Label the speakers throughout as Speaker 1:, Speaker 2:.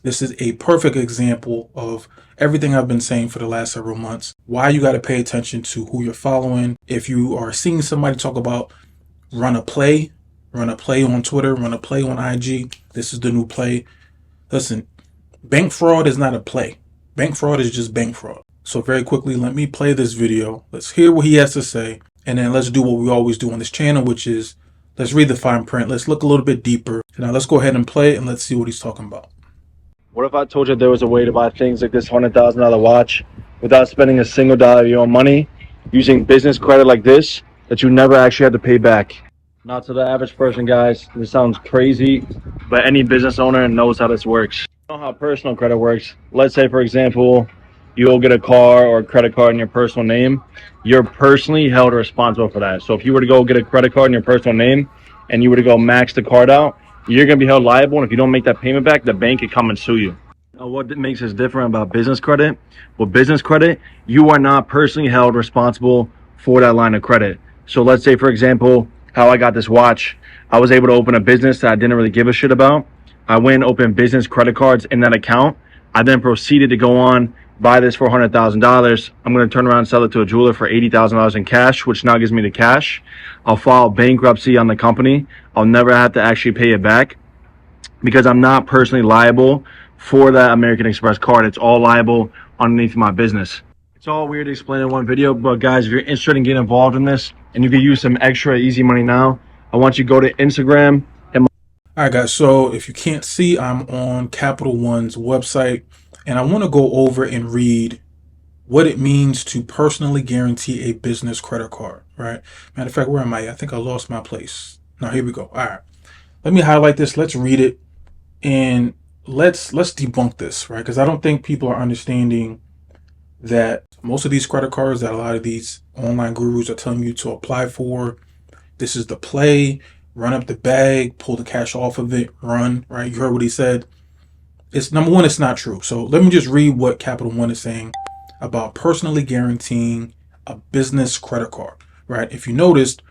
Speaker 1: This is a perfect example of everything I've been saying for the last several months. Why you got to pay attention to who you're following. If you are seeing somebody talk about run a play, run a play on Twitter, run a play on IG, this is the new play. Listen, bank fraud is not a play. Bank fraud is just bank fraud. So very quickly, let me play this video. Let's hear what he has to say. And then let's do what we always do on this channel, which is let's read the fine print. Let's look a little bit deeper. Now let's go ahead and play it and let's see what he's talking about.
Speaker 2: What if I told you there was a way to buy things like this $100,000 watch without spending a single dollar of your own money, using business credit like this that you never actually had to pay back? Not to the average person, guys. This sounds crazy, but any business owner knows how this works. You know how personal credit works. Let's say, for example, you'll get a car or a credit card in your personal name. You're personally held responsible for that. So if you were to go get a credit card in your personal name and you were to go max the card out, you're going to be held liable. And if you don't make that payment back, the bank could come and sue you. What makes this different about business credit? With business credit, you are not personally held responsible for that line of credit. So let's say, for example, how I got this watch. I was able to open a business that I didn't really give a shit about. I went and opened business credit cards in that account. I then proceeded to go on, buy this for $100,000. I'm going to turn around and sell it to a jeweler for $80,000 in cash, which now gives me the cash. I'll file bankruptcy on the company. I'll never have to actually pay it back because I'm not personally liable for that American Express card. It's all liable underneath my business. It's all weird to explain in one video, but guys, if you're interested in getting involved in this and you can use some extra easy money now, I want you to go to Instagram.
Speaker 1: All right, guys. So if you can't see, I'm on Capital One's website, and I want to go over and read what it means to personally guarantee a business credit card, right? Matter of fact, where am I? I think I lost my place. Now, here we go. All right. Let me highlight this. Let's read it, and let's debunk this, right? Because I don't think people are understanding that most of these credit cards that a lot of these online gurus are telling you to apply for, this is the play, run up the bag, pull the cash off of it, run, right? You heard what he said. It's number one, it's not true. So let me just read what Capital One is saying about personally guaranteeing a business credit card, right? If you noticed,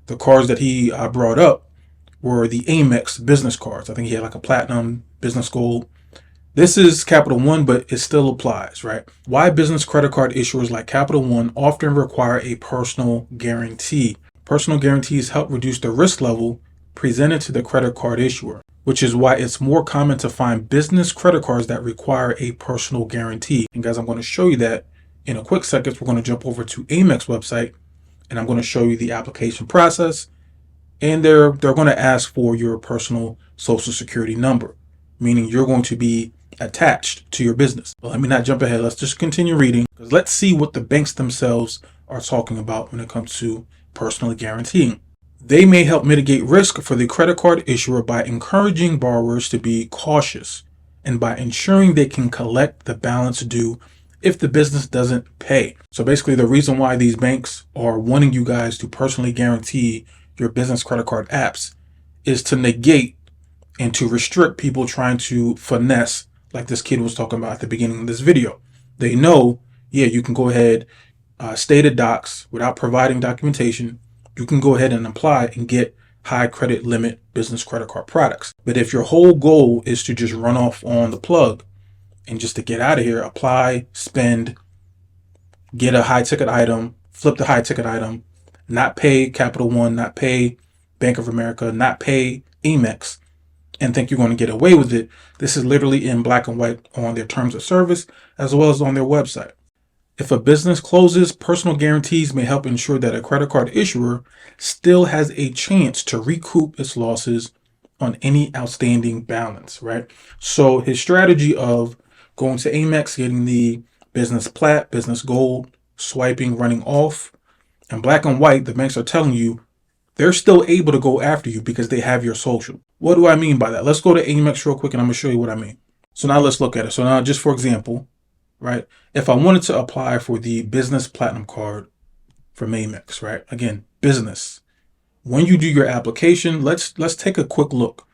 Speaker 1: the cards that he brought up were the Amex business cards. I think he had like a platinum, business gold. This is Capital One, but it still applies, right? Why business credit card issuers like Capital One often require a personal guarantee. Personal guarantees help reduce the risk level presented to the credit card issuer, which is why it's more common to find business credit cards that require a personal guarantee. And guys, I'm going to show you that in a quick second. We're going to jump over to Amex website, and I'm going to show you the application process. And they're going to ask for your personal social security number, meaning you're going to be attached to your business. But let me not jump ahead. Let's just continue reading, because let's see what the banks themselves are talking about when it comes to personally guaranteeing. They may help mitigate risk for the credit card issuer by encouraging borrowers to be cautious and by ensuring they can collect the balance due if the business doesn't pay. So basically, the reason why these banks are wanting you guys to personally guarantee your business credit card apps is to negate and to restrict people trying to finesse, like this kid was talking about at the beginning of this video. They know, yeah, you can go ahead, stay the docs without providing documentation. You can go ahead and apply and get high credit limit business credit card products. But if your whole goal is to just run off on the plug and just to get out of here, apply, spend, get a high ticket item, flip the high ticket item, not pay Capital One, not pay Bank of America, not pay Amex, and think you're going to get away with it, this is literally in black and white on their terms of service as well as on their website. If a business closes, personal guarantees may help ensure that a credit card issuer still has a chance to recoup its losses on any outstanding balance, right? So his strategy of going to Amex, getting the business plat, business gold, swiping, running off, and black and white, the banks are telling you they're still able to go after you because they have your social. What do I mean by that? Let's go to Amex real quick and I'm going to show you what I mean. So now let's look at it. So now just for example, right? If I wanted to apply for the business platinum card from Amex, right? Again, business. When you do your application, let's take a quick look.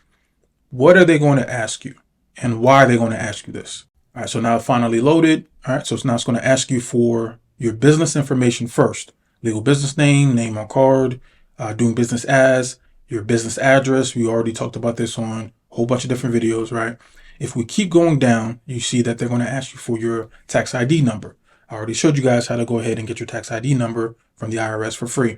Speaker 1: What are they going to ask you and why are they going to ask you this? All right, so now it finally loaded. All right, so now it's going to ask you for your business information first. Legal business name, name on card, doing business as, your business address. We already talked about this on a whole bunch of different videos, right? If we keep going down, you see that they're going to ask you for your tax ID number. I already showed you guys how to go ahead and get your tax ID number from the IRS for free.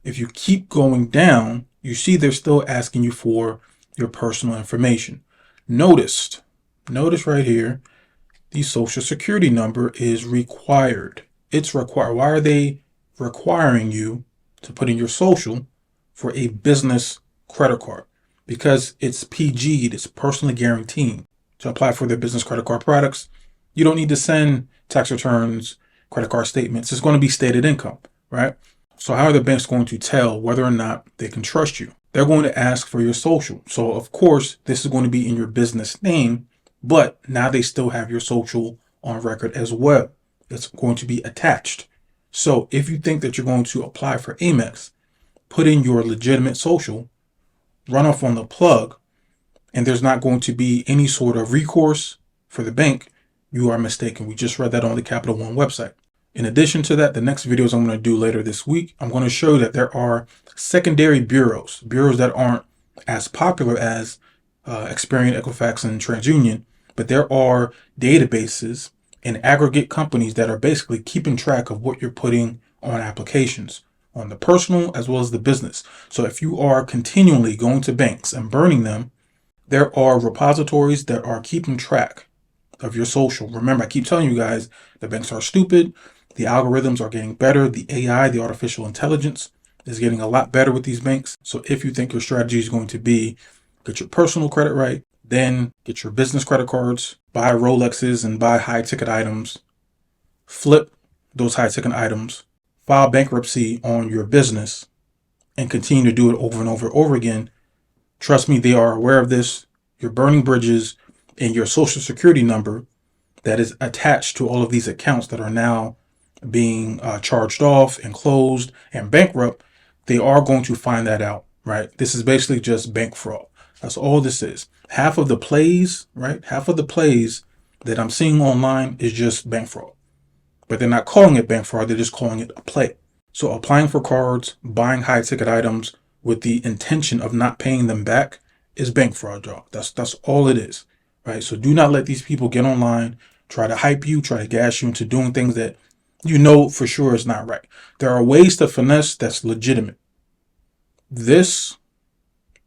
Speaker 1: If you keep going down, you see they're still asking you for your personal information. Notice right here, the social security number is required. It's required. Why are they requiring you to put in your social for a business credit card? Because it's PG'd, it's personally guaranteed. To apply for their business credit card products, you don't need to send tax returns, credit card statements. It's going to be stated income, right? So how are the banks going to tell whether or not they can trust you? They're going to ask for your social. So of course, this is going to be in your business name, but now they still have your social on record as well. It's going to be attached. So if you think that you're going to apply for Amex, put in your legitimate social, run off on the plug, and there's not going to be any sort of recourse for the bank, you are mistaken. We just read that on the Capital One website. In addition to that, the next videos I'm going to do later this week, I'm going to show that there are secondary bureaus that aren't as popular as Experian, Equifax, and TransUnion, but there are databases and aggregate companies that are basically keeping track of what you're putting on applications, on the personal as well as the business. So if you are continually going to banks and burning them, there are repositories that are keeping track of your social. Remember, I keep telling you guys, the banks are stupid. The algorithms are getting better. The AI, the artificial intelligence, is getting a lot better with these banks. So if you think your strategy is going to be get your personal credit right, then get your business credit cards, buy Rolexes and buy high ticket items, flip those high ticket items, file bankruptcy on your business, and continue to do it over and over and over again, trust me, they are aware of this. You're burning bridges, and your social security number that is attached to all of these accounts that are now being charged off and closed and bankrupt, they are going to find that out, right? This is basically just bank fraud. That's all this is. Half of the plays, right? Half of the plays that I'm seeing online is just bank fraud. But they're not calling it bank fraud, they're just calling it a play. So applying for cards, buying high ticket items with the intention of not paying them back is bank fraud, y'all. That's all it is, right? So do not let these people get online, try to hype you, try to gas you into doing things that you know for sure is not right. There are ways to finesse that's legitimate. This,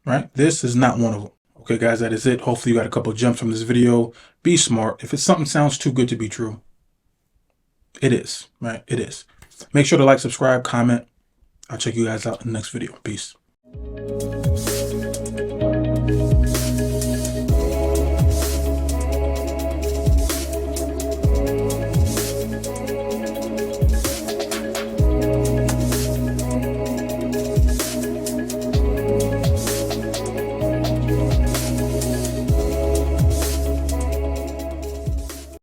Speaker 1: right? This is not one of them. Okay, guys, that is it. Hopefully you got a couple of gems from this video. Be smart. If it's something sounds too good to be true, it is, right? It is. Make sure to like, subscribe, comment. I'll check you guys out in the next video. Peace.